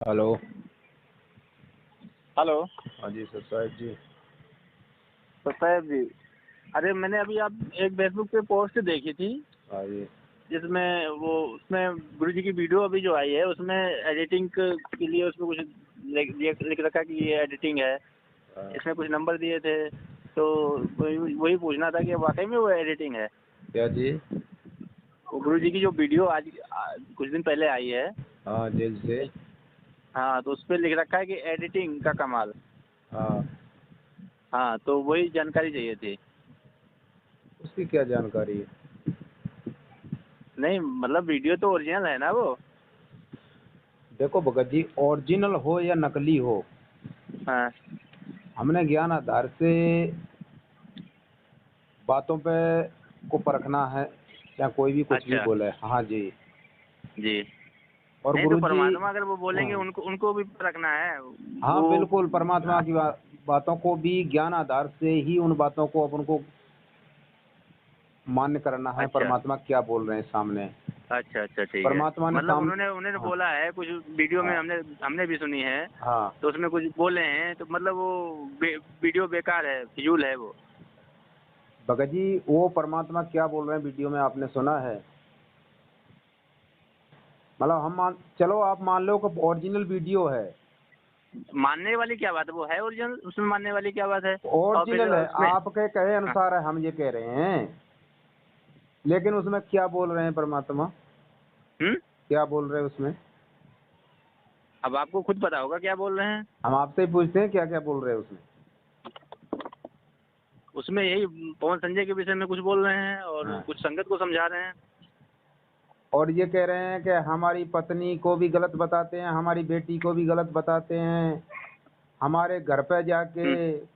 Hello. Hello. हाँ जी sir साहब जी। तो साहब जी, अरे मैंने अभी आप एक फेसबुक पे पोस्ट देखी थी हाँ जी। जिसमें उसमें गुरु जी की वीडियो अभी जो आई है उसमें एडिटिंग के लिए उसमें कुछ लिख रखा कि ये एडिटिंग है। हाँ। इसमें कुछ नंबर दिए थे, तो वही पूछना था कि वाकई में वो एडिटिंग है। क्या जी? वो गुरु जी की जो वीडियो आज कुछ दिन पहले आई है। हाँ जेल से। हाँ, तो उस पर लिख रखा है कि एडिटिंग का कमाल। हाँ, हाँ, तो वही जानकारी चाहिए थी। उसकी क्या जानकारी है? नहीं मतलब वीडियो तो ओरिजिनल है ना वो। देखो भगत जी, ओरिजिनल हो या नकली हो, हाँ। हमने ज्ञान आधार से बातों पे को परखना है, या कोई भी कुछ भी अच्छा बोले। हाँ जी। जी। और नहीं तो गुरु जी। परमात्मा अगर वो बोलेंगे हाँ, उनको उनको भी रखना है हाँ वो। बिल्कुल, परमात्मा की बातों को भी ज्ञान आधार से ही उन बातों को अपन को मान्य करना है। अच्छा परमात्मा क्या बोल रहे हैं सामने। अच्छा अच्छा, ठीक है। परमात्मा ने मतलब सामने। उन्होंने उन्होंने हाँ बोला है कुछ वीडियो में, हाँ हमने हमने भी सुनी है। हाँ। तो उसमें कुछ बोले हैं तो मतलब वो वीडियो बेकार है, फिजूल है वो। भगत जी, वो परमात्मा क्या बोल रहे हैं वीडियो में आपने सुना है? मतलब हम मान चलो, आप मान लो कि ओरिजिनल वीडियो है। मानने वाली क्या बात है, वो है ओरिजिनल, उसमें मानने वाली क्या बात है। और फिर ओरिजिनल है, उसमें आपके कहे हाँ। अनुसार है, हम ये कह रहे हैं। लेकिन उसमें क्या बोल रहे हैं परमात्मा? हम्म। क्या बोल रहे हैं उसमें? अब आपको खुद पता होगा क्या बोल रहे हैं। हम आपसे ही पूछते हैं, क्या क्या बोल रहे हैं उसमें। उसमें यही पवन संजय के विषय में कुछ बोल रहे हैं और हाँ। कुछ संगत को समझा रहे हैं। और ये कह रहे हैं कि हमारी पत्नी को भी गलत बताते हैं, हमारी बेटी को भी गलत बताते हैं, हमारे घर पे जाके हम्म।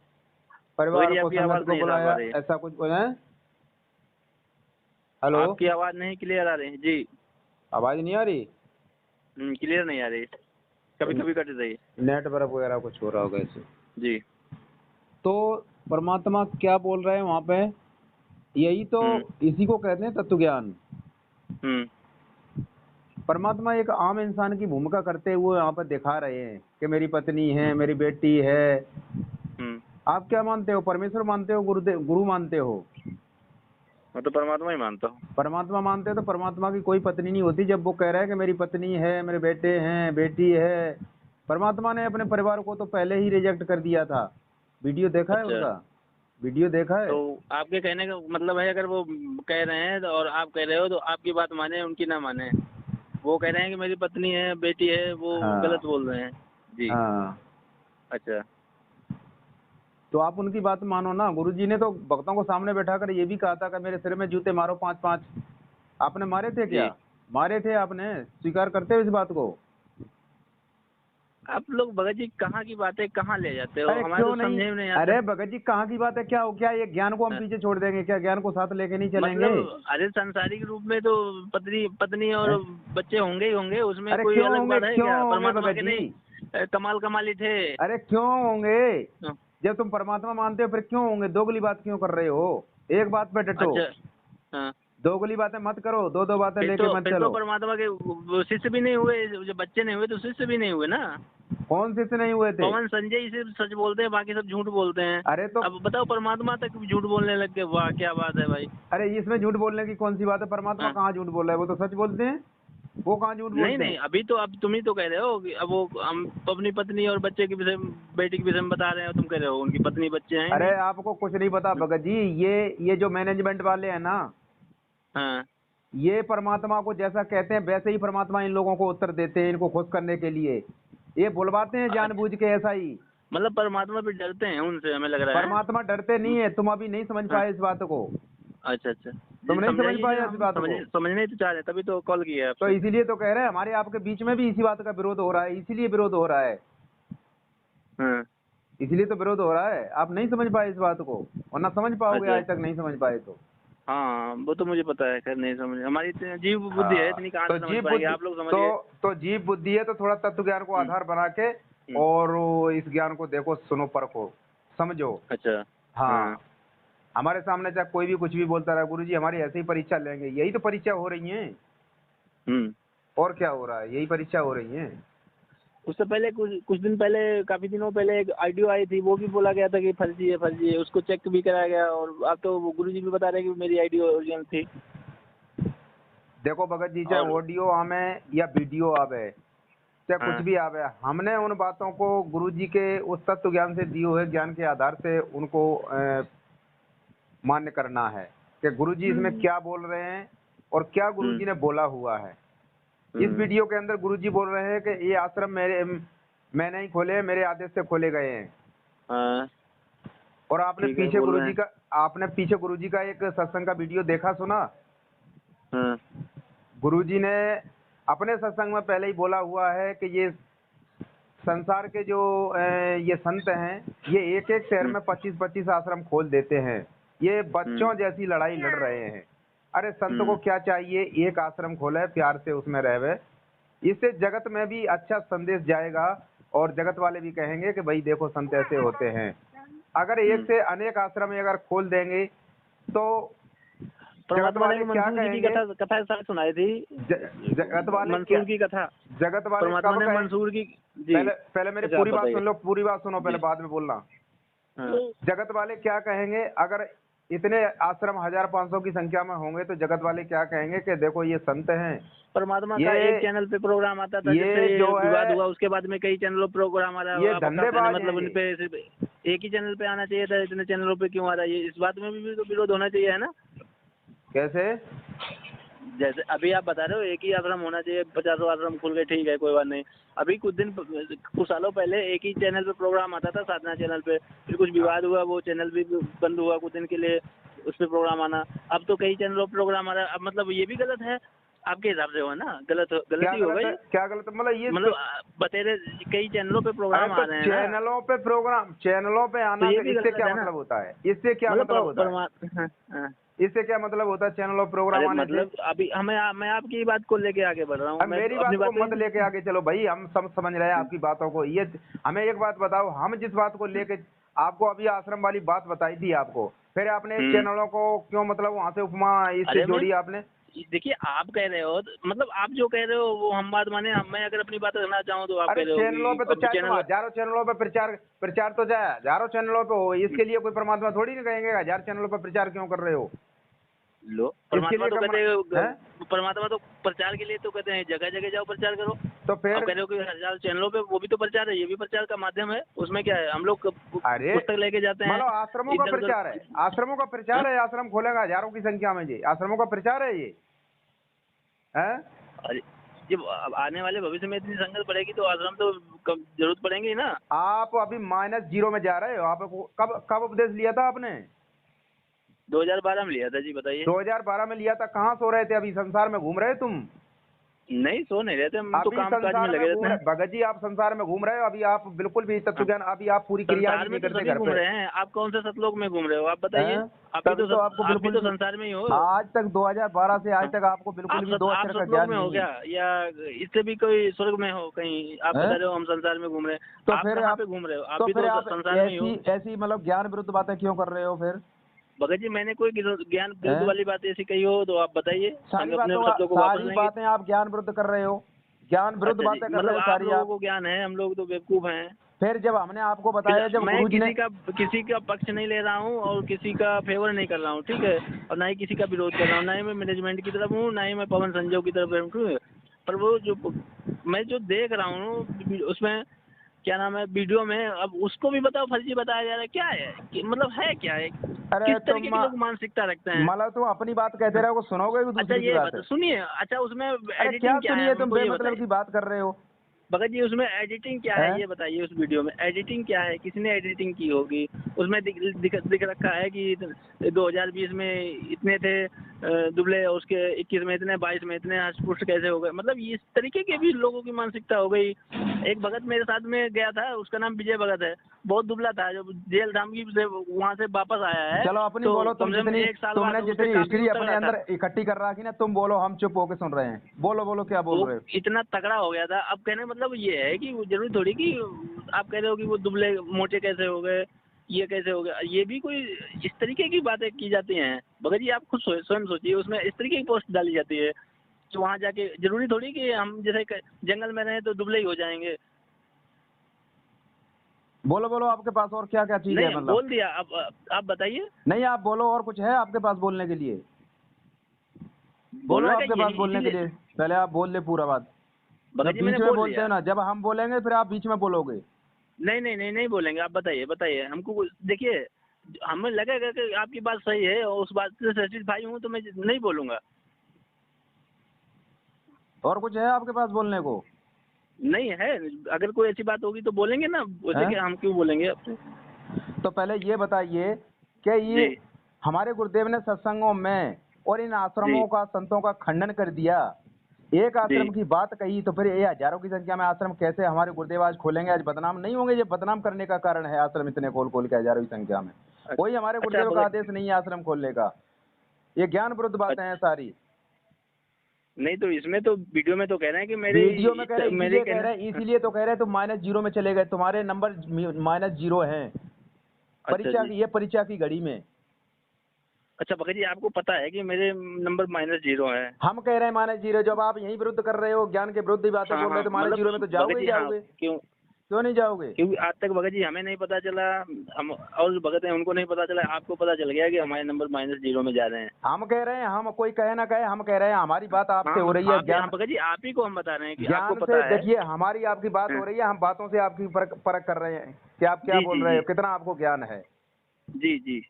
परिवार वही को, आपकी संगत आवाज़ को नहीं साफ आ बुलाया, रही। ऐसा कुछ बोले हैं। हेलो। आपकी आवाज़ नहीं क्लियर आ रही जी। आवाज नहीं आ रही? क्लियर नहीं आ रही, कभी कभी कट रही। नेटवर्क वगैरह कुछ हो रहा होगा इससे। जी। तो परमात्मा क्या बोल रहे हैं वहां पे? यही तो, हम्म इसी को कहते हैं तत्व ज्ञान। हम्म परमात्मा एक आम इंसान की भूमिका करते हुए यहाँ पर दिखा रहे हैं कि मेरी पत्नी है, मेरी बेटी है। हम्म। आप क्या मानते हो? परमेश्वर मानते हो, गुरुदेव गुरु मानते हो? मैं तो परमात्मा ही मानता हूँ। परमात्मा मानते हो तो परमात्मा की कोई पत्नी नहीं होती जब वो कह रहा है कि मेरी पत्नी है, मेरे बेटे हैं, बेटी है। परमात्मा ने अपने परिवार को तो पहले ही रिजेक्ट कर दिया था। वीडियो देखा है अच्छा, उनका? वीडियो देखा तो है? आपके कहने का मतलब है अगर वो कह रहे हैं और आप कह रहे हो तो आपकी बात माने उनकी ना माने। वो कह रहे हैं कि मेरी पत्नी है, बेटी है, वो गलत हाँ बोल रहे हैं। जी। हाँ। अच्छा। तो आप उनकी बात मानो ना। गुरुजी ने तो भक्तों को सामने बैठा कर ये भी कहा था कि मेरे सिर में जूते मारो 5-5। आपने मारे थे जी। क्या? मारे थे आपने? स्वीकार करते हो इस बात को? आप लोग भगत जी कहाँ की बातें कहाँ ले जाते हो, अरे हमारे तो क्यों नहीं? समझे में नहीं अरे आता। भगत जी, कहाँ की बात है? क्या हो, क्या ये ज्ञान को हम हाँ। पीछे छोड़ देंगे क्या? ज्ञान को साथ लेके नहीं चलेंगे? मतलब अरे सांसारिक रूप में तो पत्नी पत्नी और हैं? बच्चे होंगे ही होंगे, उसमें अरे कोई क्यों अलग होंगे, बात है क्यों क्या? होंगे परमात्मा भगत के जी? नहीं कमाल कमाली थे। अरे क्यों होंगे? हाँ। जब तुम परमात्मा मानते हो फिर क्यों होंगे? दोगली बात क्यों कर रहे हो? एक बात पे डटो। अच्छा। हाँ। दोगली बातें मत करो, दो दो बातें लेके मत फिर तो चलो। परमात्मा के वो शिष्य भी नहीं हुए, जो बच्चे नहीं हुए तो शिष्य भी नहीं हुए ना। कौन से नहीं हुए थे? पवन संजय ही सिर्फ सच बोलते हैं, बाकी सब झूठ बोलते हैं। अरे तो, अब बताओ परमात्मा तक झूठ बोलने लग गए, वाह क्या बात है भाई। अरे इसमें झूठ बोलने की कौन सी बात है? परमात्मा हाँ। कहाँ झूठ बोल रहा है? वो तो सच बोलते हैं। वो कहाँ झूठ नहीं बोलते नहीं, हैं? अभी तो अब तुम ही तो कह रहे हो कि अब वो हम अपनी पत्नी और बच्चे के विषय में, बेटी के विषय में बता रहे हो, तुम कह रहे हो उनकी पत्नी बच्चे हैं ही अरे नहीं। आपको कुछ नहीं पता भगत जी। ये जो मैनेजमेंट वाले हैं ना, हाँ। ये परमात्मा को जैसा कहते हैं वैसे ही परमात्मा इन लोगों को उत्तर देते हैं, इनको खुश करने के लिए। ये बुलवाते हैं अच्छा, जानबूझ के ऐसा ही। मतलब परमात्मा भी डरते हैं उनसे, हमें लग रहा है। परमात्मा डरते नहीं है, तुम अभी नहीं समझ हाँ। पाए इस बात को। अच्छा अच्छा। जी तुम नहीं समझ समझाइए, पाए जो इस हम बात को। समझने ही तो चाह रहे हैं, तभी तो कॉल किया है तो आपसे। इसीलिए तो कह रहे हैं, हमारे आपके बीच में भी इसी बात का विरोध हो रहा है, इसीलिए विरोध हो रहा है। हाँ। इसलिए तो विरोध हो रहा है, आप नहीं समझ पाए इस बात को। वरना समझ पाओगे, अच्छा। आज तक नहीं समझ पाए तो। हाँ वो तो मुझे पता है, खैर नहीं समझ, हमारी इतनी जीव बुद्धि है, हाँ। इतनी कहाँ तो से समझ जीव पाएंगे, बुद्धि, आप लोग तो समझिए। तो जीव बुद्धि है तो थोड़ा तत्व ज्ञान को हम्म आधार बना के, हम्म। और वो इस ज्ञान को देखो, सुनो, परखो, समझो। अच्छा। हाँ। हाँ। हमारे सामने चाहे कोई भी कुछ भी बोलता रहा, गुरुजी हमारी ऐसे ही परीक्षा लेंगे, यही तो परीक्षा हो रही है। हम्म। और क्या हो रहा है? यही परीक्षा हो रही है। उससे पहले कुछ दिन पहले, काफी दिनों पहले एक ऑडियो आई थी, वो भी बोला गया था कि फर्जी है, उसको चेक भी कराया गया। और अब तो वो गुरुजी भी बता रहे हैं कि मेरी ऑडियो ओरिजिनल थी। देखो भगत जी, चाहे ऑडियो आवे या वीडियो आवे, चाहे कुछ भी आवे, हमने उन बातों को गुरुजी के उस तत्व ज्ञान से दिए हुए ज्ञान के आधार से उनको मान्य करना है कि गुरुजी इसमें क्या बोल रहे हैं और क्या गुरुजी ने बोला हुआ है। इस वीडियो के अंदर गुरुजी बोल रहे हैं कि ये आश्रम मैंने ही खोले, मेरे आदेश से खोले गए हैं। और आपने पीछे गुरुजी का एक सत्संग का वीडियो देखा, सुना? गुरुजी ने अपने सत्संग में पहले ही बोला हुआ है कि ये संसार के जो ये संत हैं, ये एक एक शहर में 25-25 आश्रम खोल देते हैं। ये बच्चों जैसी लड़ाई लड़ रहे हैं। अरे संत को क्या चाहिए? एक आश्रम खोले, प्यार से उसमें रहे, इससे जगत में भी अच्छा संदेश जाएगा और जगत वाले भी कहेंगे कि भाई देखो संत ऐसे होते हैं। अगर एक से अनेक आश्रम अगर खोल देंगे तो जगत वाले क्या कहेंगे? कथा सुनाई थी जगत वाले मंसूर की कथा, जगत वाले परमात्मा ने मंसूर की। पहले मेरी पूरी बात सुन लो, पूरी बात सुनो, पहले बाद में बोलना। जगत वाले क्या कहेंगे? अगर इतने आश्रम 1500 की संख्या में होंगे तो जगत वाले क्या कहेंगे कि देखो ये संत हैं। परमात्मा का एक चैनल पे प्रोग्राम आता था, जैसे जो विवाद हुआ उसके बाद में कई चैनलों पे प्रोग्राम आ रहा है। ये धंधेबाज मतलब उन पे एक ही चैनल पे आना चाहिए था, इतने चैनलों पे क्यों आ रहा है? ये इस बात में भी तो विरोध होना चाहिए, है ना? कैसे? जैसे अभी आप बता रहे हो एक ही आश्रम होना चाहिए, 50 आश्रम खुल गए, ठीक है कोई बात नहीं। अभी कुछ सालों पहले एक ही चैनल पे प्रोग्राम आता था, साधना चैनल पे, फिर कुछ विवाद हुआ, वो चैनल भी बंद हुआ कुछ दिन के लिए, उस पर प्रोग्राम आना। अब तो कई चैनलों पर प्रोग्राम आ रहा है। अब मतलब ये भी गलत है आपके हिसाब से, हो ना? गलत ही होगा। क्या गलत? मतलब ये बतेरे कई चैनलों पे प्रोग्राम आ रहे हैं। चैनलों पे आना, इससे क्या मतलब होता है? इससे क्या मतलब होता है? इससे क्या मतलब होता है चैनल और प्रोग्राम आने से? मतलब अभी मैं आपकी बात को लेके आगे बढ़ रहा हूँ। मेरी बात को मत लेके आगे चलो भाई, हम समझ रहे हैं आपकी बातों को। ये हमें एक बात बताओ, हम जिस बात को लेके आपको अभी आश्रम वाली बात बताई थी आपको, फिर आपने चैनलों को क्यों मतलब वहाँ से उपमा इससे जोड़ी आपने? देखिए आप कह रहे हो, मतलब आप जो कह रहे हो वो हम बात माने। मैं अगर अपनी बात रखना चाहूँ तो आप कह रहे हो चैनलों पे तो हजारों चैनलों पे प्रचार तो जाए, हजारों चैनलों पे हो, इसके लिए कोई परमात्मा थोड़ी नहीं कहेंगे 1000 चैनलों पे प्रचार क्यों कर रहे हो? लो परमात्मा तो कहते हैं, परमात्मा तो प्रचार के लिए तो कहते हैं जगह जगह जाओ प्रचार करो। तो फिर कह रहे हो कि 1000 चैनलों पे, वो भी तो प्रचार है, ये भी प्रचार का माध्यम है। उसमें क्या है, हम लोग पुस्तक लेके जाते हैं। मतलब आश्रमों का प्रचार है, आश्रमों का प्रचार है। आश्रम खोलेगा हजारों की संख्या में, जी आश्रमों का प्रचार है ये है। अरे जब आने वाले भविष्य में इतनी संगत बढ़ेगी तो आश्रम तो जरूरत पड़ेंगे ना। आप अभी -0 में जा रहे हो। आपको कब उपदेश लिया था आपने? 2012 में लिया था जी, बताइए। 2012 में लिया था। कहाँ सो रहे थे? अभी संसार में घूम रहे तुम? नहीं सो नहीं रहे थे, हम तो काम काज में लगे रहते हैं। भगत जी आप संसार में घूम रहे हो, अभी आप बिल्कुल भी तत्व ज्ञान, अभी आप पूरी क्रिया नहीं करते घर पे घूम रहे हैं। आप कौन से सतलोक में घूम रहे हो आप बताइए? आपको बिल्कुल तो संसार में ही हो। आज तक 2012 से आज तक आपको बिल्कुल भी 2 अक्षर का ज्ञान नहीं हो गया, या इससे भी कोई स्वर्ग में हो कहीं? आप बता रहे हो हम संसार में घूम रहे हैं, तो फिर आप घूम रहे हो? आप भी तो संसार में ही हो। ऐसी मतलब ज्ञान विरुद्ध बातें क्यों कर रहे हो फिर? भगत जी मैंने कोई ज्ञान विरुद्ध वाली बात ऐसी कही हो तो आप बताइए। सारी बातें आप ज्ञान विरुद्ध कर रहे हो, ज्ञान विरुद्ध बातें कर रहे हो सारी। आप लोगों को ज्ञान है, हम लोग तो बेवकूफ हैं। फिर जब हमने आपको बताया, जब मैं किसी का पक्ष नहीं ले रहा हूँ और किसी का फेवर नहीं कर रहा हूँ, ठीक है, और ना ही किसी का विरोध कर रहा हूँ, ना ही मैं मैनेजमेंट की तरफ हूँ, ना ही मैं पवन संजय की तरफ हूँ। पर वो जो मैं जो देख रहा हूँ उसमें क्या नाम है वीडियो में, अब उसको भी बताओ फर्जी बताया जा रहा है। क्या है मतलब है क्या है? किस तरीके की लोग मानसिकता रखते हैं? मतलब तुम अपनी बात कहते रहो, सुनोगे? अच्छा ये सुनिए। अच्छा उसमें एडिटिंग क्या है? तुम बेमतलब की बात कर रहे हो भगत जी। उसमें एडिटिंग क्या है ये बताइए। उस वीडियो में एडिटिंग क्या है? किसने एडिटिंग की होगी? उसमें दिख रखा है कि 2020 में इतने थे दुबले, उसके 21 में इतने, 22 में इतने, हष्ट-पुष्ट कैसे हो गए? मतलब इस तरीके के भी लोगों की मानसिकता हो गई। एक भगत मेरे साथ में गया था, उसका नाम विजय भगत है, बहुत दुबला था, जो जेल धामगी से वहाँ से वापस आया है। चलो अपनी तो बोलो, तुमने जितनी हिस्ट्री अपने अंदर इकट्ठी कर रखी ना, तुम बोलो, हम चुप होके सुन रहे हैं। बोलो क्या बोल रहे हो? इतना तगड़ा हो गया था। अब कहने मतलब ये है कि जरूरी थोड़ी कि आप कह रहे हो कि वो दुबले मोटे कैसे हो गए, ये कैसे हो गया। ये भी कोई इस तरीके की बातें की जाती हैं भगत जी। आप खुद स्वयं सोचिए, उसमें इस तरीके की पोस्ट डाली जाती है कि वहाँ जाके जरूरी थोड़ी कि हम जैसे जंगल में रहें तो दुबले ही हो जाएंगे। बोलो बोलो, आपके पास और क्या क्या चीज है नहीं मतलब? बोल दिया, अब आप बताइए। नहीं आप बोलो, और कुछ है आपके पास बोलने के लिए? बोलो बोलना आपके क्या पास यही बोलने के इसीलिए लिए, पहले आप बोल ले पूरा बात। भगत जब जी मैंने बीच में बोल बोलते लिया। हो ना, जब हम बोलेंगे फिर आप बीच में बोलोगे। नहीं नहीं नहीं नहीं बोलेंगे, आप बताइए बताइए हमको देखिए, हमें लगेगा कि आपकी बात सही है और उस बात से सेटिस्फाई हूँ तो मैं नहीं बोलूँगा। और कुछ है आपके पास बोलने को? नहीं है, अगर कोई ऐसी बात होगी तो बोलेंगे ना, वैसे हैं? क्या हम क्यों बोलेंगे आपसे। तो पहले ये बताइए कि जी ये हमारे गुरुदेव ने सत्संगों में और इन जी आश्रमों का, संतों का खंडन कर दिया। एक जी। आश्रम की बात कही तो फिर ये हजारों की संख्या में आश्रम कैसे हमारे गुरुदेव आज खोलेंगे? आज बदनाम नहीं होंगे? ये बदनाम करने का कारण है आश्रम इतने खोल खोल के हजारों की संख्या में। कोई हमारे अच्छा गुरुदेव का भगत, आदेश नहीं है आश्रम खोलने का। ये ज्ञान विरुद्ध बातें हैं सारी। नहीं तो इसमें तो वीडियो में तो कह रहे हैं कि वीडियो में कह रहे हैं, मेरे इसीलिए कह रहे हैं, कहना। इसीलिए तो कह रहे हैं तुम -0 में चले गए, तुम्हारे नंबर -0 हैं अच्छा परीक्षा जी। की, ये परीक्षा की घड़ी में। अच्छा भगत जी, आपको पता है कि मेरे नंबर -0 है? हम कह रहे हैं -0, जब आप यही विरुद्ध कर रहे हो, ज्ञान के विरुद्ध ही बातें हाँ बोल रहे हाँ, हो, तो मतलब -0 में तो भगत जाओगे ही जी हाँ, जाओगे। क्यों? क्यों नहीं जाओगे? क्योंकि आज तक भगत जी हमें नहीं पता चला, हम और भगत हैं उनको नहीं पता चला, आपको पता चल गया कि हमारे नंबर -0 में जा रहे हैं। हम कह रहे हैं, हम कोई कहे ना कहे, हम कह रहे हैं हमारी बात आपसे हाँ हो रही है, आप हाँ ज्ञान, भगत जी, आप ही को हम बता रहे हैं कि आपको ज्ञान से पता है। देखिए, हमारी आपकी बात हो हाँ, रही है, हम बातों से आपकी परख परख कर रहे हैं कि आप क्या जी बोल जी रहे जी हो, कितना आपको ज्ञान है। जी जी।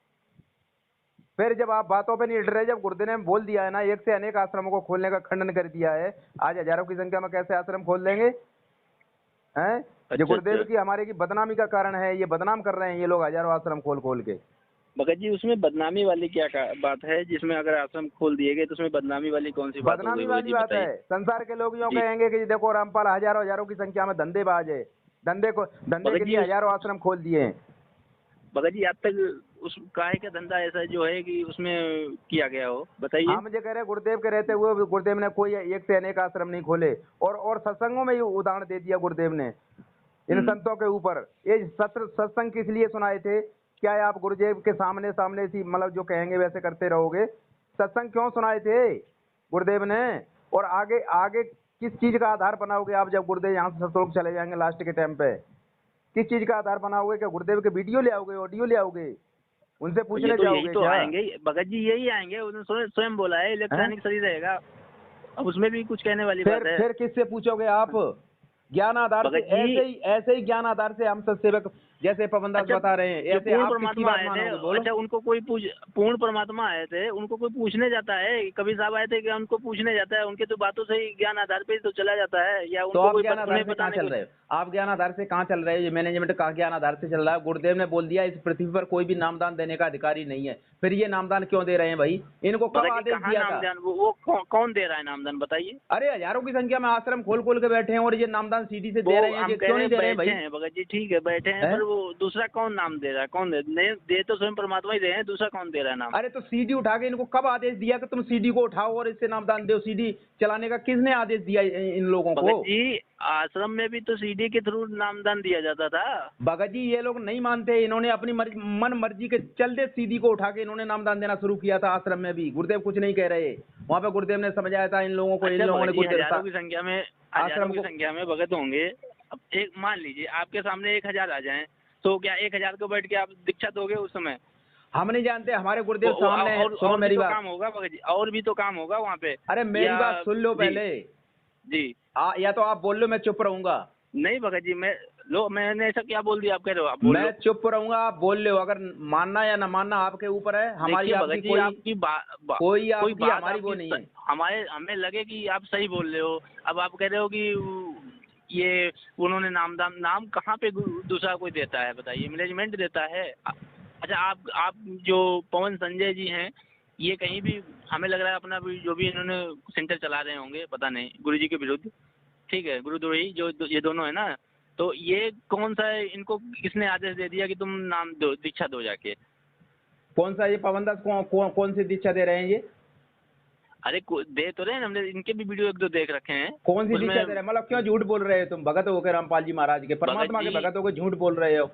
फिर जब आप बातों पे नहीं डर रहे, जब गुरुदेव ने बोल दिया है ना, एक से अनेक आश्रमों को खोलने का खंडन कर दिया है, आज हजारों की संख्या में कैसे आश्रम खोल देंगे? हैं? ये अच्छा गुरुदेव अच्छा की हमारे की बदनामी का कारण है, ये बदनाम कर रहे हैं ये लोग हजारों आश्रम खोल खोल के। भगत जी, उसमें बदनामी वाली क्या बात है, जिसमें अगर आश्रम खोल दिए गए तो उसमें बदनामी वाली कौन सी बात हो गई बदनामी भगत वाली जी, बात है, बताइए। संसार के लोग यूँ जी कहेंगे कि देखो रामपाल हजारों हजारों की संख्या में धंधेबाज है, धंधे भगत के जी, लिए उस हजारों आश्रम खोल दिए हैं। भगत जी आज तक उस काहे का धंधा ऐसा जो है कि उसमें किया गया हो, बताइए। हम जो कह रहे हैं, गुरुदेव के रहते हुए भी गुरुदेव ने कोई एक से अनेक आश्रम नहीं खोले, और सत्संगों में ही उदाहरण दे दिया गुरुदेव ने इन हम्म। संतों के ऊपर। ये सत्र सत्संग किस लिए सुनाए थे? क्या आप गुरुदेव के सामने सामने सी मतलब जो कहेंगे वैसे करते रहोगे? सत्संग क्यों सुनाए थे गुरुदेव ने? और आगे आगे किस चीज का आधार बनाओगे आप जब गुरुदेव यहाँ से सत्संग चले जाएंगे लास्ट के टाइम पे? किस चीज का आधार बनाओगे? क्या गुरुदेव के वीडियो ले आओगे, ऑडियो ले आओगे, उनसे ये पूछने तो यही जाओगे तो क्या? आएंगे भगत जी, यही आएंगे, उन्होंने स्वयं बोला है हैं? इलेक्ट्रॉनिक सही रहेगा, अब उसमें भी कुछ कहने वाली बात है। फिर किससे पूछोगे आप? ज्ञान आधार से, भगत जी, ऐसे ही ज्ञान आधार से हम सत्सेवक जैसे पवन दास अच्छा, बता रहे हैं, जो ऐसे पूर्ण आप किसकी परमात्मा बात आए थे, मानोगे? बोलो। अच्छा उनको कोई पूर्ण परमात्मा आए थे, उनको कोई पूछने जाता है? कबीर साहब आए थे कि उनको पूछने जाता है? उनके तो बातों से ही ज्ञान आधार पे ही तो चला जाता है, या तो उनको आप कोई ज्ञान आधार उन्हें से कहाँ बताने चल को। रहे हो? आप ज्ञान आधार से कहाँ चल रहे हो? ये मैनेजमेंट का ज्ञान आधार से चल रहा है। गुरुदेव ने बोल दिया इस पृथ्वी पर कोई भी नामदान देने का अधिकारी नहीं है, फिर ये नामदान क्यों दे रहे हैं भाई? इनको कब भगत जी आदेश कहाँ दिया था? नामदान, वो कौन दे रहा है नामदान, बताइए। अरे हजारों की संख्या में आश्रम खोल खोल के बैठे हैं और ये नामदान सीधी से वो दे रहे हैं, हम ये कह क्यों रहे नहीं हैं दे रहे हैं बैठे भाई? हैं भगत जी, ठीक है बैठे हैं, हैं? पर वो दूसरा कौन नाम दे रहा है? कौन दे तो स्वयं परमात्मा ही दे रहे हैं, दूसरा कौन दे रहा है नाम? अरे तो सीडी उठा के इनको कब आदेश दिया कि तुम सीडी को उठाओ और इससे नामदान दो? सीडी चलाने का किसने आदेश दिया इन लोगों को? भगत जी आश्रम में भी तो सीडी के थ्रू नामदान दिया जाता था। भगत जी ये लोग नहीं मानते, इन्होंने अपनी मन मर्जी के चलते सीडी को उठा के इन्होंने नामदान देना शुरू किया था आश्रम में भी। गुरुदेव कुछ नहीं कह रहे, वहाँ पे गुरुदेव ने समझाया था इन लोगों को, इन अच्छा लोगों भगत ने जी, गुरुदेव हजारों आश्रम की को। संख्या में भगत होंगे, अब एक मान लीजिए आपके सामने 1000 आ जाएं, तो क्या 1000 को बैठ के आप दीक्षा दोगे उस समय? हम नहीं जानते, हमारे गुरुदेव सामने है, सुनो और भी मेरी तो बात। काम होगा भगत जी, और भी तो काम होगा वहाँ पे। अरे मेरी या बात सुन लो जी पहले। जी। या तो आप बोल लो, मैं चुप रहूंगा। नहीं भगत जी, मैंने ऐसा क्या बोल दिया? आप कह रहे हो आप बोल मैं लो। चुप रहूंगा, आप बोल लो। अगर मानना या ना मानना आपके ऊपर है, हमारी देखिए भगत आपकी जी, कोई आपकी कोई कोई आपकी बात हमारी वो आपकी नहीं है। हमें लगे कि आप सही बोल रहे हो, अब आप कह रहे हो कि ये उन्होंने नाम कहाँ पे दूसरा कोई देता है, बताइए? मैनेजमेंट देता है। अच्छा आप जो पवन संजय जी हैं, ये कहीं भी हमें लग रहा है अपना भी जो भी इन्होंने सेंटर चला रहे होंगे, पता नहीं, गुरु जी के विरुद्ध, ठीक है, गुरुद्रोही जो ये दोनों है ना, तो ये कौन सा है, इनको किसने आदेश दे दिया कि तुम नाम दो, दीक्षा दो जाके? कौन सा ये पवन दास कौन सी दीक्षा दे रहे हैं ये? अरे दे तो रहे हैं, हमने इनके भी वीडियो 1-2 देख रखे हैं। कौन सी दीक्षा दे उसमें रहे हैं? मतलब क्यों झूठ बोल रहे हो तुम? भगत हो के रामपाल जी महाराज के, भगत परमात्मा के जी भगत हो के झूठ बोल रहे हो?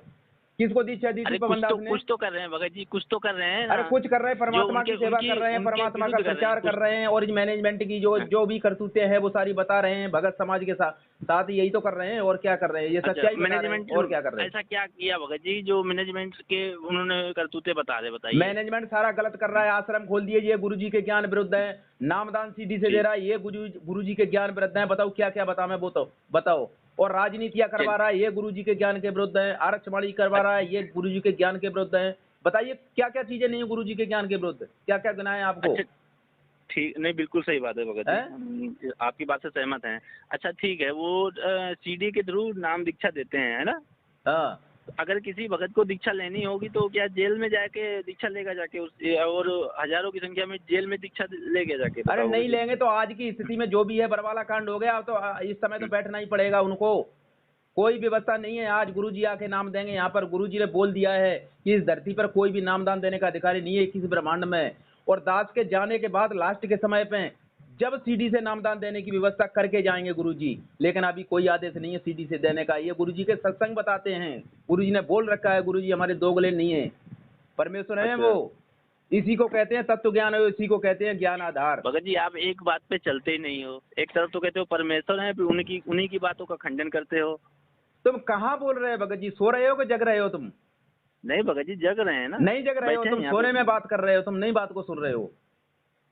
किसको दीक्षा दी थी अरे पवन दास ने? कुछ तो कर रहे हैं भगत जी, कुछ तो कर रहे हैं अरे ना। कुछ कर रहे हैं, परमात्मा की सेवा कर रहे हैं, उनके परमात्मा का विरुद्ध प्रचार कर रहे हैं, और मैनेजमेंट की जो भी करतूतें हैं वो सारी बता रहे हैं भगत समाज के साथ यही तो कर रहे हैं, और क्या कर रहे हैं, ये सच्चाई बता रहे हैं, और क्या कर रहे हैं। ऐसा क्या किया भगत जी जो मैनेजमेंट के उन्होंने करतूते बता रहे, बताइए। मैनेजमेंट सारा गलत कर रहा है, आश्रम खोल दिए, ये गुरुजी के ज्ञान विरुद्ध है, नामदान सीधी से दे रहा है, ये गुरुजी के ज्ञान विरुद्ध है, बताओ क्या क्या बता, मैं वो तो बताओ। और राजनीतियां करवा रहा है, ये गुरुजी के ज्ञान के विरुद्ध है, आरक्षमाणी करवा रहा है, ये गुरुजी के ज्ञान के विरुद्ध है। बताइए क्या क्या चीजें नहीं है गुरुजी के ज्ञान के विरुद्ध, क्या क्या गिनाए आपको? अच्छा ठीक, नहीं बिल्कुल सही बात है भगत जी, आपकी बात से सहमत हैं। अच्छा ठीक है, वो सीडी के थ्रू नाम दीक्षा देते हैं, है ना? हाँ। अगर किसी भगत को दीक्षा लेनी होगी तो क्या जेल में जाके दीक्षा लेगा जाके और हजारों की संख्या में जेल में दीक्षा लेके जाके? अरे नहीं लेंगे तो आज की स्थिति में जो भी है बरवाला कांड हो गया, तो इस समय तो बैठना ही पड़ेगा उनको, कोई व्यवस्था नहीं है। आज गुरुजी आके नाम देंगे यहाँ पर, गुरुजी ने बोल दिया है कि इस धरती पर कोई भी नामदान देने का अधिकारी नहीं है किसी ब्रह्मांड में। और दास के जाने के बाद लास्ट के समय पे जब सीडी से नामदान देने की व्यवस्था करके जाएंगे गुरुजी, लेकिन अभी कोई आदेश नहीं है सीडी से देने का। ये गुरुजी के सत्संग बताते हैं, गुरुजी ने बोल रखा है, गुरुजी हमारे दोगले नहीं है, परमेश्वर है वो, इसी को कहते हैं तत्व ज्ञान, है इसी को कहते हैं ज्ञान आधार। भगत जी आप एक बात पे चलते ही नहीं हो, एक तरफ तो कहते हो परमेश्वर है, फिर उन्हीं की बातों का खंडन करते हो। तुम कहाँ बोल रहे हो भगत जी, सो रहे हो कि जग रहे हो तुम? नहीं भगत जी जग रहे हैं ना। नहीं जग रहे हो तुम, सोने में बात कर रहे हो तुम, नई बात को सुन रहे हो।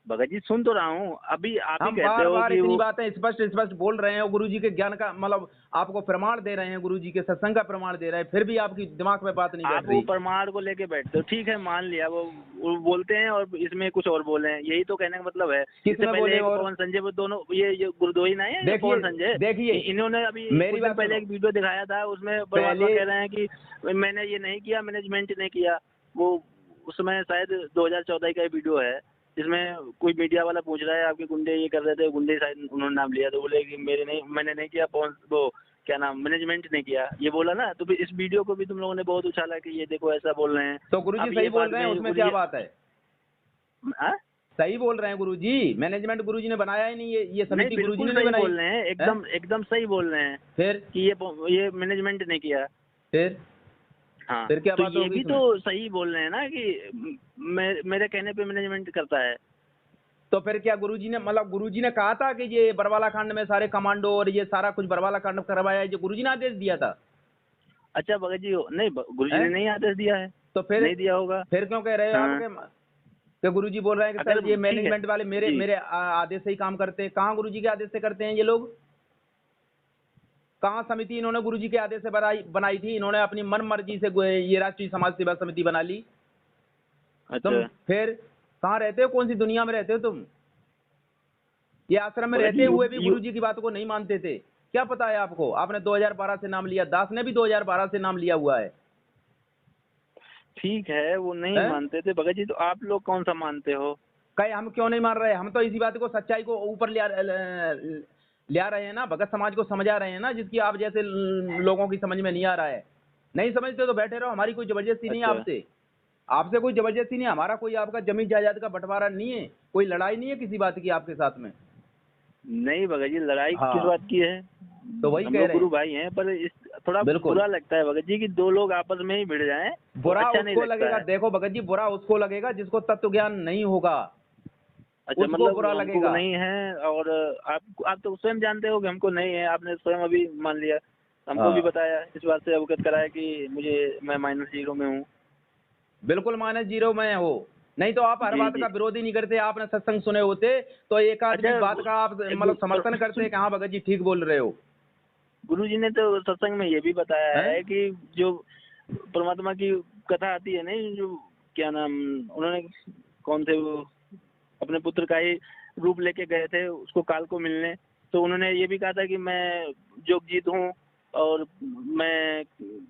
भगत जी सुन तो रहा हूँ, अभी आप ही हम कहते बार हो बार कि इतनी बातें स्पष्ट बोल रहे हैं, और गुरुजी के ज्ञान का मतलब आपको प्रमाण दे रहे हैं, गुरुजी के सत्संग का प्रमाण दे रहे हैं, फिर भी आपकी दिमाग में बात नहीं बैठ आप रही। वो प्रमाण को लेके बैठते हो, ठीक है मान लिया, वो बोलते हैं और इसमें कुछ और बोले हैं, यही तो कहने का मतलब है। इससे पहले पवन संजय, वो दोनों ये गुरुदोही ना है पवन संजय, देखिए इन्होंने अभी मेरी बात पहले एक वीडियो दिखाया था, उसमें परमात्मा कह रहे हैं कि मैंने ये नहीं किया, मैनेजमेंट ने किया। वो उसमें शायद 2014 का वीडियो है, जिसमें कोई मीडिया वाला पूछ रहा है आपके गुंडे ये कर रहे थे, गुंडे शायद उन्होंने नाम लिया, तो बोले कि मैंने नहीं किया, वो क्या नाम मैनेजमेंट ने किया, ये बोला ना। तो फिर इस वीडियो को भी तुम लोगों ने बहुत उछाला कि ये देखो ऐसा बोल रहे हैं। तो गुरुजी सही बोल रहे हैं, उसमें क्या बात है? सही बोल रहे हैं गुरुजी, मैनेजमेंट गुरुजी ने बनाया ही नहीं, ये समिति गुरुजी ने बनाई। बोल रहे हैं, एकदम सही बोल रहे हैं फिर कि ये मैनेजमेंट ने किया। फिर हाँ फिर क्या तो बात ये होगी? भी तो सही बोल रहे हैं ना कि मेरे कहने पे मैनेजमेंट करता है। तो फिर क्या गुरुजी ने मतलब गुरुजी ने कहा था कि ये बरवाला कांड में सारे कमांडो और ये सारा कुछ बरवाला कांड करवाया है, जो गुरुजी ने आदेश दिया था? अच्छा भगत जी नहीं, गुरुजी ने नहीं आदेश दिया है। तो फिर नहीं दिया होगा, फिर क्यों कह रहे हो आपके कि गुरुजी बोल रहे हैं कि सर ये मैनेजमेंट वाले मेरे आदेश से ही काम करते हैं? कहाँ गुरुजी के आदेश से करते हैं ये लोग? कहाँ समिति इन्होंने गुरुजी के आदेश से बनाई थी? इन्होंने अपनी मन मर्जी से ये राष्ट्रीय समाज सेवा समिति बना ली। अच्छा। तुम फिर कहाँ रहते हो, कौन सी दुनिया में रहते हो तुम? ये आश्रम में रहते हुए भी गुरुजी की बातों को नहीं मानते थे, क्या पता है आपको? आपने 2012 से नाम लिया, दास ने भी 2012 से नाम लिया हुआ है। ठीक है वो नहीं मानते थे भगत जी, तो आप लोग कौन सा मानते हो? कहे हम क्यों नहीं मान रहे? हम तो इसी बात को, सच्चाई को ऊपर ले रहे हैं ना, भगत समाज को समझा रहे हैं ना, जिसकी आप जैसे लोगों की समझ में नहीं आ रहा है। नहीं समझते तो बैठे रहो, हमारी कोई जबरदस्ती नहीं है आपसे कोई जबरदस्ती नहीं है, हमारा कोई आपका जमीन जायदाद का बंटवारा नहीं है, कोई लड़ाई नहीं है किसी बात की आपके साथ में। नहीं भगत जी लड़ाई किस बात की है? तो वही कह रहे हैं, गुरु भाई हैं, पर थोड़ा बुरा लगता है भगत जी कि दो लोग आपस में ही भिड़ जाएं। बुरा उसको लगेगा, देखो भगत जी बुरा उसको लगेगा जिसको तत्व ज्ञान नहीं होगा। अच्छा मतलब बुरा लगेगा नहीं है, और आप तो स्वयं जानते हो कि हमको नहीं है, आपने स्वयं अभी मान लिया, हमको भी बताया, इस बात से अवगत कराया कि मैं -0 में हूँ। बिल्कुल -0 में हो, नहीं तो आप हर बात का विरोध ही नहीं करते। आपने सत्संग सुने होते तो एक आदमी बात का आप मतलब समर्थन करते कि हाँ भगत जी ठीक बोल रहे हो। गुरुजी ने तो सत्संग में ये भी बताया है कि जो परमात्मा की कथा आती है नहीं, जो क्या नाम उन्होंने कौन थे वो अपने पुत्र का ही रूप लेके गए थे उसको काल को मिलने, तो उन्होंने ये भी कहा था कि मैं जोगजीत हूँ और मैं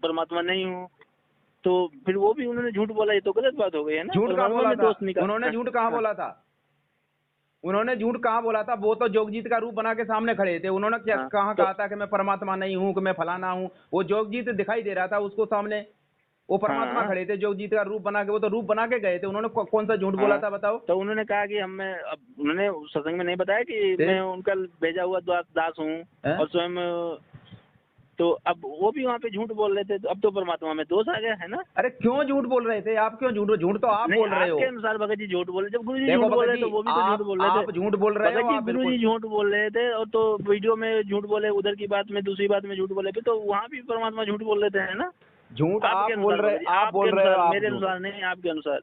परमात्मा नहीं हूँ। तो फिर वो भी उन्होंने झूठ बोला, ये तो गलत बात हो गई है ना। झूठ कहाँ बोला था उन्होंने? झूठ कहाँ बोला था उन्होंने? झूठ कहाँ बोला था? वो तो जोगजीत का रूप बना के सामने खड़े थे। उन्होंने क्या कहाँ कहा था कि मैं परमात्मा नहीं हूँ, कि मैं फलाना हूँ? वो जोगजीत दिखाई दे रहा था उसको सामने, वो परमात्मा खड़े थे जोगजीत का रूप बना के, वो तो रूप बना के गए थे। उन्होंने कौन सा झूठ बोला था बताओ? तो उन्होंने कहा कि उन्होंने सत्संग में नहीं बताया कि मैं उनका भेजा हुआ दास हूँ और स्वयं तो अब वो भी वहाँ पे झूठ बोल रहे थे, तो अब तो परमात्मा में दोष आ गया है ना। अरे क्यों झूठ बोल रहे थे आप? क्यों झूठ तो आप नहीं, बोल रहे हो। आपके अनुसार भगत जी झूठ बोल रहे, जब गुरु जी देखो झूठ बोल भगत रहे जी, तो वो भी तो झूठ बोल रहे थे। आप झूठ बोल रहे हो, भगत जी आप गुरु बिल्कुल जी झूठ बोल रहे थे, और तो वीडियो में झूठ बोले, उधर की बात में, दूसरी बात में झूठ बोले, तो वहाँ भी परमात्मा झूठ बोल रहे थे, है ना। झूठ आप आपके बोल अनुसार रहे, भगत जी, आप आपके बोल रहे हो, अनुसार, आप मेरे झूठ। अनुसार नहीं, आपके अनुसार।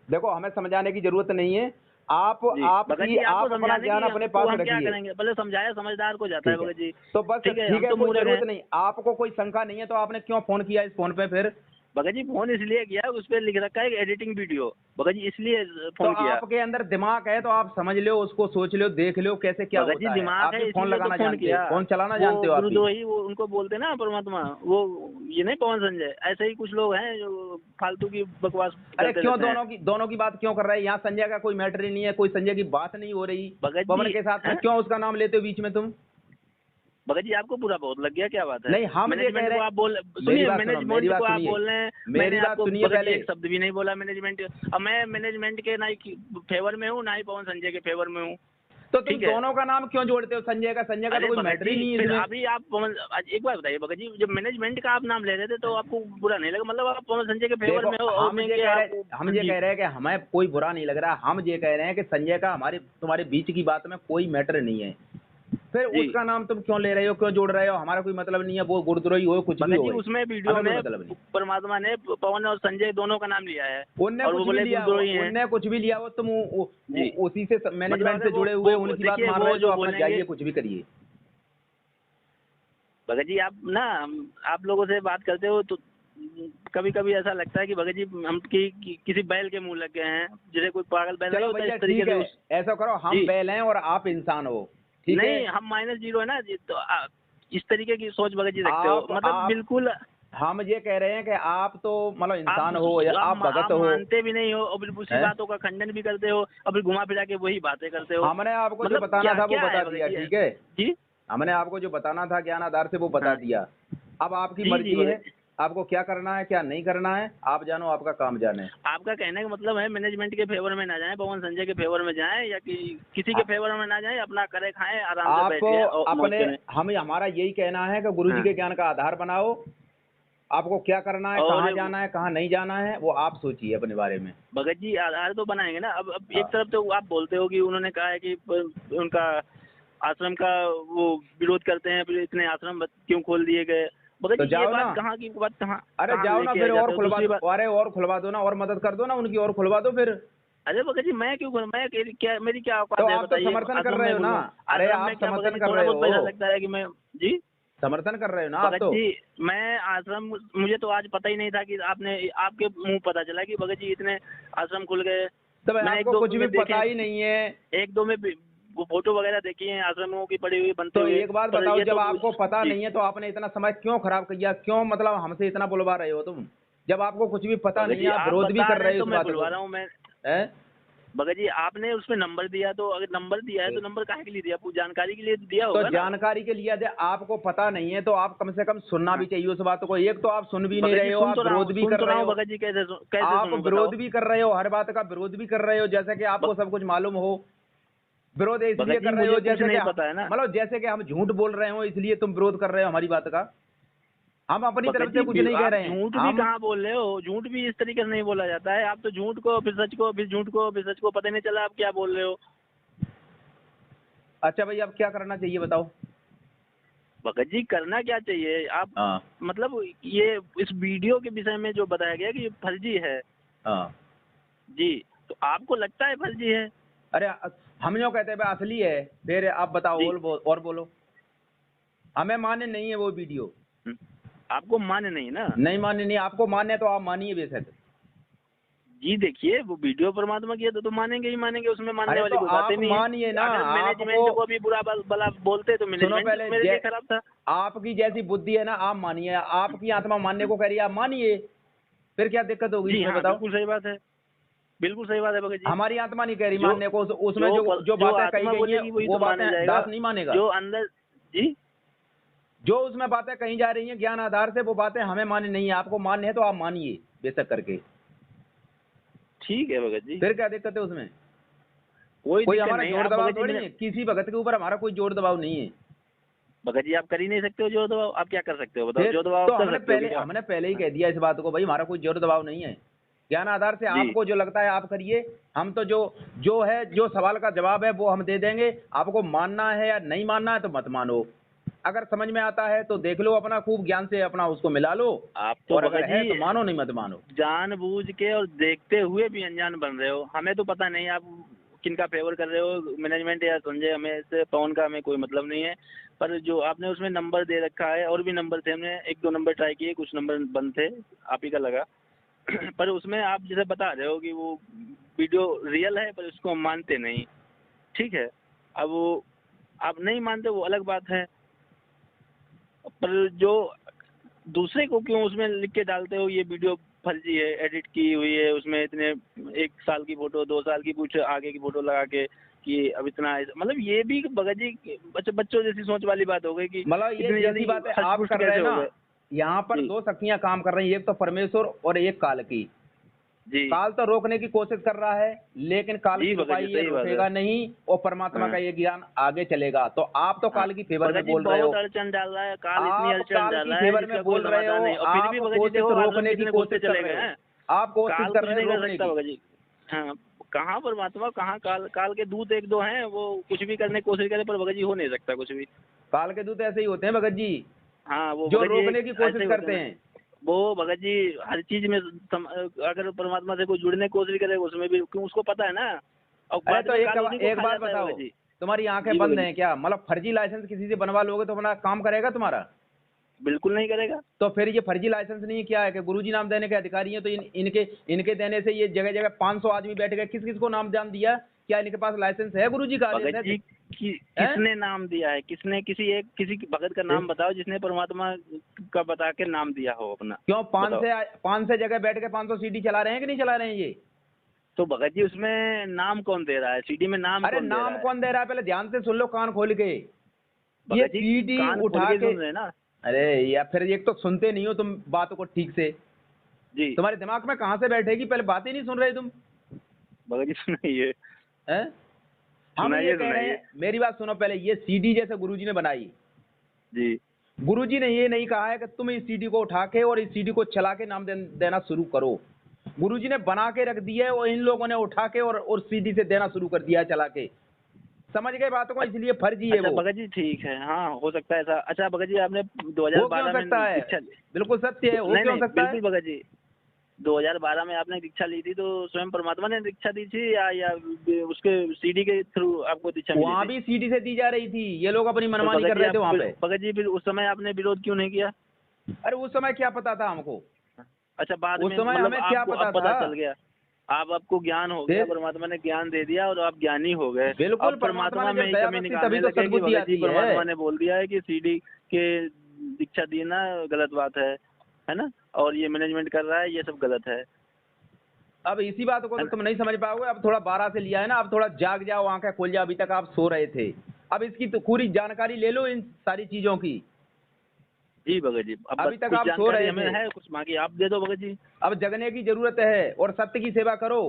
देखो हमें समझाने की जरूरत नहीं है, आप जी भगत जी, आप आपको अपना समझाने ज्ञान की अपने तो पास हम क्या रखिए। करेंगे, भले समझाया समझदार को जाता है ठीक है, भगत जी। तो बस ठीक है, ठीक हम है, तो कोई मूर्ख जरूरत हैं। नहीं, आपको कोई शंका नहीं है तो आपने क्यों फोन किया इस फोन पे फिर? भगत जी फोन इसलिए किया, उस पर लिख रखा है एडिटिंग वीडियो, भगत जी इसलिए तो फोन किया। आपके अंदर दिमाग है तो आप समझ लो, उसको सोच लो, देख लो कैसे क्या भगत जी होता है। दिमाग आप है भी फोन इसीलिए तो लगाना फोन जानते हो, किया। फोन चलाना वो जानते हो आप भी। गुरुद्रोही, वो उनको बोलते हैं ना परमात्मा, वो ये नहीं पवन संजय, ऐसे ही कुछ लोग हैं जो फालतू की बकवास अरे करते क्यों रहते हैं। दोनों की बात क्यों कर रहे हैं? यहाँ संजय का कोई मैटर ही नहीं है, कोई संजय की बात नहीं हो रही भगत पवन जी के साथ में, हैं? क्यों उसका नाम लेते हो बीच में तुम? भगत जी आपको पूरा बहुत लग गया, क्या बात है। नहीं, हम ये कह मैनेजमेंट रहे को हैं, आप बोल, मेरी सुनिए, बात सुनो, मेरी मैनेजमेंट बात को आप सुनिए, बोल रहे हैं, मेरी मैंने बात आपको सुनिए भगत जी पहले। एक शब्द भी नहीं बोला मैनेजमेंट। अब मैं मैनेजमेंट के ना ही फेवर में हूँ, ना ही पवन संजय के फेवर में हूँ। तो तुम ठीक है। दोनों का नाम क्यों जोड़ते हो? संजय का तो अरे कोई भगत मैटर ही जी, नहीं है फिर इसमें। अभी आप पवन, एक बात बताइए भगत जी, जब मैनेजमेंट का आप नाम ले रहे थे तो आपको बुरा नहीं लगा? मतलब आप पवन संजय के फेवर देखो में हो और हम ये देंगे कह रहे आपको। हम ये जी कह रहे हैं कि हमें कोई बुरा नहीं लग रहा, हम ये कह रहे हैं कि संजय का हमारे तुम्हारे बीच की बात में कोई मैटर नहीं है, फिर जी उसका नाम तुम क्यों ले रहे हो, क्यों जोड़ रहे हो? हमारा कोई मतलब नहीं है, वो गुरुद्रोही हो, कुछ भी भगत हो, जी, उसमें वीडियो हमें कोई में मतलब नहीं। परमात्मा ने पवन और संजय दोनों का नाम लिया है, उनने और कुछ वो भी बोले लिया, गुरुद्रोही हैं। उनने कुछ भी लिया हो, तुम जी उसी से मतलब मैनेजमेंट अगर से जुड़े हुए वो उनकी बात देखिए, मान रहे वो हो तो जो अपना बोलेंगे, जाइए कुछ भी करिए। भगत जी आप ना, आप लोगों से बात करते हो तो कभी कभी ऐसा लगता है कि भगत जी हम किसी बैल के मुंह लग गए हैं, जैसे कोई पागल बैल नहीं चलो होता भैया इस तरीके ठीक है, से। ऐसा करो, हम जी बैल हैं और आप इंसान हो, ठीक है? नहीं, हम -0 है ना जी, तो इस तरीके की सोच भगत जी रखते हो, मतलब आप बिल्कुल। हम ये कह रहे हैं कि आप तो मतलब आप इंसान हो या आप भगत आप हो, मानते भी नहीं हो, और फिर उसी हैं? बातों का खंडन भी करते हो, और फिर घुमा फिरा के वही बातें करते हो। हमने आपको जो मतलब बताना क्या था वो क्या है बता भगत दिया, जी? ठीक है? जी हमने आपको जो बताना था ज्ञान आधार से वो बता हाँ दिया। अब आपकी जी जी मर्जी है, भगत जी। आपको क्या करना है क्या नहीं करना है, आप जानो, आपका काम जाने। आपका कहने का मतलब है मैनेजमेंट के फेवर में ना जाएं, पवन संजय के फेवर में जाएं, या कि किसी के आ- फेवर में ना जाएं, अपना करे खाएं, आराम से आप बैठ जाएं और मौज अपने करें। हम हमारा यही कहना है कि गुरु जी हाँ के ज्ञान का आधार बनाओ, आपको क्या करना है, और कहाँ जाना है, कहाँ नहीं जाना है, वो आप सोचिए अपने बारे में। भगत जी आधार तो बनाएंगे ना। अब एक हाँ। तरफ तो आप बोलते हो कि उन्होंने कहा है कि उनका आश्रम का वो विरोध करते हैं, फिर इतने आश्रम क्यों खोल दिए गए। भगत तो जी ये जाओ बात ना, कहाँ की बात, कहाँ अरे कहाँ जाओ ना लेके फिर और जाते हो? खुलवा दूसरी बात, दो, अरे और खुलवा दो ना, और मदद कर दो ना उनकी, और खुलवा दो फिर। अरे भगत जी मैं क्यों मैं क्या, मेरी क्या तो औकात है आप तो बताइए? समर्थन कर आश्रम रहे में हो ना, खुलवा, अरे आश्रम आप में क्या भगत समर्थन जी कर थोड़ा रहे बहुत पैसा हो, लगता है कि मैं। जी समर्थन कर रहे हो ना आप भगत तो। जी, मैं आश्रम, मुझे तो आज पता ही नहीं था कि आपने, आपके मुंह पता चला कि भगत जी इतने आश्रम खुल गए। तो भाई मैंने एक आपको दो कुछ भी में देखे, पता ही नहीं है। एक दो में वो फोटो वगैरह देखी है आश्रमों की पड़ी हुई बनते तो हुए, एक बात पर बताओ, ये जब तो आपको पता जी नहीं है तो आपने इतना समय क्यों खराब किया, क्यों मतलब हमसे इतना बुलवा रहे हो तुम? जब आपको कुछ भी पता भगत नहीं जी है, आप आप विरोध भी बता कर रहे रहे हैं हो तो इस मैं बात बुलवा को, रहा हूँ मैं। है? भगत जी आपने उसमें नंबर दिया, तो अगर नंबर दिया है तो नंबर काहे के लिए दिया? पूरी जानकारी के लिए दिया तो होगा ना। जानकारी के लिए यदि आपको पता नहीं है तो आप कम से कम सुनना हाँ भी चाहिए उस बात को। एक तो आप सुन भी नहीं भगत जी रहे हो, सुन आप तो रहा हूँ, विरोध भी सुन कर तो रहा रहे हूँ हो, भगत जी, कैसे आप सुनूं बताओ। विरोध भी कर रहे हो, हर बात का विरोध भी कर रहे हो, जैसे कि आपको सब कुछ मालूम हो। विरोध इसलिए भगत जी कर रहे मुझे हो कुछ जैसे कि नहीं पता है ना। मतलब जैसे कि हम झूठ बोल रहे हो, इसलिए तुम विरोध कर रहे हो हमारी बात का। हम अपनी भगत तरफ से कुछ जी नहीं कह आप रहे हैं, झूठ भी हम। कहाँ बोल रहे हो? झूठ भी इस तरीके से नहीं बोला जाता है। आप तो झूठ को फिर सच को, फिर झूठ को फिर सच को, पता नहीं चला आप क्या बोल रहे हो। अच्छा भाई, अब क्या करना चाहिए बताओ? भगत जी करना क्या चाहिए आप, हाँ मतलब ये इस वीडियो के विषय में जो बताया गया कि ये फर्जी है, हाँ। जी, तो आपको लगता है फर्जी है? अरे हम जो कहते हैं भाई असली है, फिर आप बताओ जी और बोलो। हमें मान्य नहीं है वो वीडियो, हम्म, आपको मान्य नहीं ना? नहीं मान्य नहीं, आपको मान्य है तो आप मानिए बेशक। जी देखिए, वो वीडियो परमात्मा की है तो मानेंगे ही मानेंगे, उसमें मानने अरे वाली तो कोई बातें आप नहीं है। मानिए ना, अगर आपको मैनेजमेंट को भी बुरा भला बोलते तो सुनो मैनेजमेंट पहले, मेरे लिए खराब था। आपकी जैसी बुद्धि है ना, आप मानिए, आपकी आत्मा मानने को कह रही है, आप मानिए, फिर क्या दिक्कत होगी जी इसमें हाँ, बताओ? बिल्कुल सही बात है, बिल्कुल सही बात है भगत जी। हमारी आत्मा नहीं कह रही जो मानने को, उसमें जो जो बातें कही आत्मा गई हैं बोलेगी वही वो तो बातें माना जाएगा, दास नहीं मानेगा। जो अंदर। जी जो उसमें बातें कही जा रही हैं ज्ञान आधार से, वो बातें हमें मान्य नहीं है, आपको मान्य है तो आप मानिए बेशक करके, ठीक है भगत जी, फिर क्या दिक्कत है उसमें? कोई कोई दिक्कत हमारा नहीं। जोर आप दबाव भगत जी थोड़ी मेरे, है, किसी भगत के ऊपर हमारा कोई जोर दबाव नहीं है। भगत जी आप कर ही नहीं सकते हो जोर दबाव, आप क्या कर सकते हो बताओ? फिर जोर दबाव तो आप कर सकते हो क्या? हमने पहले ही कह दिया इस बात को भाई, हमारा कोई जोर दबाव नहीं है। ज्ञान आधार से जी आपको जो लगता है आप करिए। हम तो जो जो है, जो सवाल का जवाब है वो हम दे देंगे। आपको मानना है या नहीं मानना है तो मत मानो। अगर समझ में आता है तो देख लो, अपना खूब ज्ञान से अपना उसको मिला लो, आप तो और अगर भगत है जी तो मानो, नहीं मत मानो। जानबूझ के और देखते हुए भी अनजान बन रहे हो। हमें तो पता नहीं आप किनका फेवर कर रहे हो, मैनेजमेंट या संजय, हमें इससे पवन का हमें कोई मतलब नहीं है। पर जो आपने उसमें नंबर दे रखा है, और भी नंबर थे, हमने 1-2 नंबर ट्राई किए, कुछ नंबर बंद थे, आप ही का लगा। पर उसमें आप जैसे बता रहे हो कि वो वीडियो रियल है, पर उसको हम मानते नहीं। ठीक है, अब वो आप नहीं मानते वो अलग बात है, पर जो दूसरे को क्यों उसमें लिख के डालते हो ये वीडियो फर्जी है, एडिट की हुई है, उसमें इतने 1 साल की फोटो, 2 साल की कुछ आगे की फोटो लगा के कि अब इतना मतलब ये भी भगत जी बच्चों जैसी सोच वाली बात हो गई कि मतलब ये इतनी जैसी जल्दी बातें हष्ट आप पुष्ट कर रहे कैसे हैं हो ना, गए। यहाँ पर जी 2 शक्तियां काम कर रही हैं, एक तो परमेश्वर और एक काल की। जी काल तो रोकने की कोशिश कर रहा है, लेकिन काल जी की भगत रुकाई जी ये सही बात है। रुकेगा नहीं, और परमात्मा हाँ का ये ज्ञान आगे चलेगा। तो आप तो हाँ काल की फेवर में भगत जी बोल रहे हो, बहुत अड़चन डाल रहा है, काल इतनी आप अड़चन काल डाल की रहा है फेवर में जिसका कोई बोल रहे समाधान हो, नहीं, और फिर भी आप भगत जी कोशिश देखो आश्रम रोकने की कितने घुसते कोशिश कर चले रहे गए हो। हैं। आप कोशिश काल कर कुछ रहे नहीं हो कर रोकने सकता की। भगत जी। हाँ, कहाँ परमात्मा, कहाँ काल, काल के दूत 1-2 हैं, वो कुछ भी करने की कोशिश करे, पर भगत जी हो नहीं सकता कुछ भी। काल के दूत ऐसे ही होते हैं भगत जी, हाँ वो जो भगत जी रोकने की कोशिश ऐसे होते हैं करते ना, हैं। वो भगत जी हर चीज में अगर परमात्मा से कोई जुड़ने की कोशिश करे उसमें भी, क्यों उसको पता है ना, और अरे बाद तो में काल उन्हीं को एक खा बात जाता है बताओ, भगत जी। तुम्हारी आंखें जी बंद भगत जी हैं क्या? मतलब फर्जी लाइसेंस किसी से बनवा लोगे तो अपना काम करेगा तुम्हारा? बिल्कुल नहीं करेगा। तो फिर ये फर्जी लाइसेंस नहीं क्या है कि गुरुजी नाम देने के अधिकारी हैं, तो इनके इनके देने से ये जगह जगह 500 आदमी बैठ गए, किस किस को नाम दान दिया? क्या इनके पास लाइसेंस है? गुरुजी का आदेश भगत जी है? किसने नाम दिया है? किसने किसी भगत का हैं? नाम बताओ जिसने परमात्मा का बता के नाम दिया हो अपना, क्यों बताओ। 500 जगह बैठ के 500 सीडी चला रहे हैं कि नहीं चला रहे हैं ये? तो भगत जी उसमें नाम कौन दे रहा है? सीडी में नाम अरे कौन दे नाम रहा है? कौन दे रहा है? पहले ध्यान से सुन लो, कान खोल के। ये भगत जी सीडी कान खोल उठा के के, सुन रहे हैं ना। अरे या फिर एक तो सुनते नहीं हो तुम बात को ठीक से। जी तुम्हारे दिमाग में कहाँ से बैठेगी? पहले बात ही नहीं सुन रहे तुम। भगत जी सुनाइए हैं? हम ये सुनाइए कह रहे सुनाइए। हैं, मेरी बात सुनो पहले, ये सीडी जैसे गुरुजी ने बनाई, जी गुरुजी ने ये नहीं कहा है कि तुम इस सीडी को उठा के और इस सीडी को चला के नाम देना शुरू करो। गुरुजी ने बना के रख दिया है, और इन लोगों ने उठा के और सीडी से देना शुरू कर दिया है चला के। समझ गए बातों को? इसलिए फर्जी है अच्छा वो। भगत जी ठीक है, हाँ हो सकता है ऐसा। अच्छा भगत जी आपने हो क्यों 2012 में सकता है? दीक्षा बिल्कुल सत्य है, हो नहीं क्यों नहीं सकता है? बिल्कुल भगत जी 2012 में आपने दीक्षा ली थी, तो स्वयं परमात्मा ने दीक्षा दी थी या उसके सीडी के थ्रू आपको दीक्षा मिली वहां थी? भी सीडी से दी जा रही थी, ये लोग अपनी तो मनमानी भगत कर जी रहे थे आप वहां पे। भगत जी फिर उस समय आपने विरोध क्यों नहीं किया? अरे उस समय क्या पता था हमको? अच्छा बाद उस में समय मतलब हमें क्या आपको पता अब पता था? चल गया, आपको ज्ञान हो गया, फिर परमात्मा ने ज्ञान दे दिया और आप ज्ञानी हो गए। बिल्कुल, अब परमात्मा परमात्मा ने में जब ही दया कमी बख्शी तभी निकालने तो लगे कि सद्बुद्धि भगत जी आती परमात्मा है। ने बोल दिया है कि सीडी के दीक्षा देना गलत बात है ना, और ये मैनेजमेंट कर रहा है, ये सब गलत है अब इसी बात को तो ना। तुम नहीं समझ पाओगे। अब थोड़ा 12 से लिया है ना, अब थोड़ा जाग जाओ, आंखें खोल जाओ। अभी तक आप सो रहे थे, अब इसकी तो पूरी जानकारी ले लो इन सारी चीजों की। जी भगत जी, अब बस अभी तक कुछ आप सो जानकारी रहे हमें थे, है, कुछ बाकी आप दे दो भगत जी। अब जगने की जरूरत है और सत्य की सेवा करो।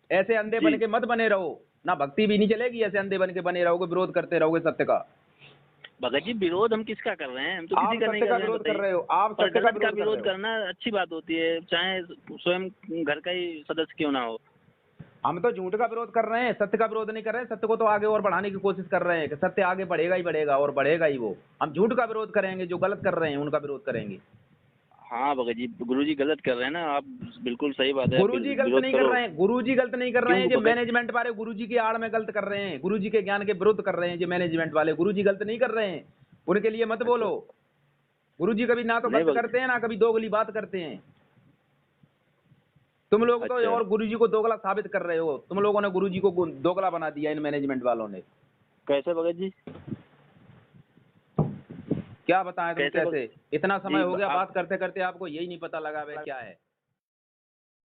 ऐसे अंधे जी बन के मत बने रहो, ना भक्ति भी नहीं चलेगी। ऐसे अंधे बन के बने रहोगे, विरोध करते रहोगे सत्य का। भगत जी विरोध हम किसका कर रहे हैं? हम तो किसी आप का नहीं सत्य कर का रहे हैं, विरोध कर बताइए। रहे हो, आप पर सत्य का गलत का विरोध कर रहे विरोध हो। करना अच्छी बात होती है, चाहे स्वयं घर का ही सदस्य क्यों ना हो। हम तो झूठ का विरोध कर रहे हैं, सत्य का विरोध नहीं कर रहे हैं। सत्य को तो आगे और बढ़ाने की कोशिश कर रहे हैं कि सत्य आगे बढ़ेगा ही बढ़ेगा और बढ़ेगा ही वो। हम झूठ का विरोध करेंगे, जो गलत कर रहे हैं उनका विरोध करेंगे। हाँ भगत जी गुरुजी गलत कर रहे हैं ना, आप बिल्कुल सही बात है, आप गुरुजी गलत विरोध नहीं कर करो। रहे हैं, गुरुजी गलत नहीं कर रहे क्यों हैं, जो भगत? मैनेजमेंट वाले गुरुजी की आड़ में गलत कर रहे हैं, गुरुजी के ज्ञान के विरुद्ध कर रहे हैं। जो मैनेजमेंट वाले गुरुजी गलत नहीं कर रहे हैं, उनके लिए मत अच्छा बोलो। गुरुजी कभी ना तो नहीं गलत भगत करते हैं ना कभी दोगली बात करते हैं। तुम लोग तो अच्छा और गुरुजी को दोगला साबित कर रहे हो। तुम लोगों ने गुरुजी को दोगला बना दिया, इन मैनेजमेंट वालों ने। कैसे भगत जी? क्या बताएं तुम कैसे कैसे? इतना समय जी हो गया आप बात करते करते, आपको यही नहीं पता लगा वे क्या है।